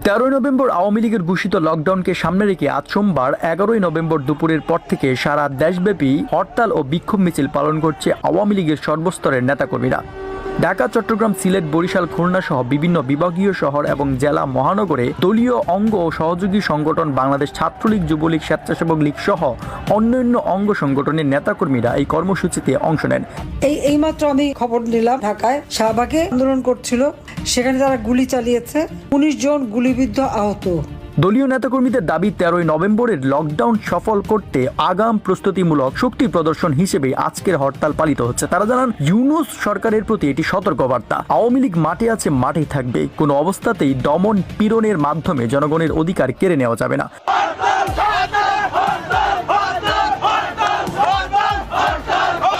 13 November Awami লীগের ঘোষিত লকডাউনকে সামনে রেখে আজ সোমবার 11 নভেম্বর দুপুরের পর থেকে সারা দেশব্যাপী হরতাল ও বিক্ষোভ মিছিল পালন করছে আওয়ামী লীগের সর্বস্তরের নেতাকর্মীরা। ঢাকা, চট্টগ্রাম, সিলেট, বরিশাল, খুলনা সহ বিভিন্ন বিভাগীয় শহর এবং জেলা মহানগরে দলীয় অঙ্গ ও সহযোগী সংগঠন বাংলাদেশ ছাত্রলীগ, যুবলীগ, স্বেচ্ছাসেবক লীগ সহ অন্যান্য অঙ্গ সংগঠনের নেতাকর্মীরা এই কর্মসূচিতে অংশ নেন। এইমাত্র আমি খবর নিলাম, ঢাকায় শাহবাগে আন্দোলন করছিল, সেখানে তারা গুলি চালিয়েছে, 19 জন গুলিবিদ্ধ আহত। দলীয় নেতাকর্মীদের দাবি 13 নভেম্বরের লকডাউন সফল করতে আগাম প্রস্তুতিমূলক শক্তি প্রদর্শন হিসেবে আজকের হরতাল পালিত হচ্ছে। তারা জানান, ইউনূস সরকারের প্রতি এটি সতর্কবার্তা। আওয়ামী লীগ মাঠে আছে, মাঠেই থাকবে। কোনো অবস্থাতেই দমন পীড়নের মাধ্যমে জনগণের অধিকার কেড়ে নেওয়া যাবে না।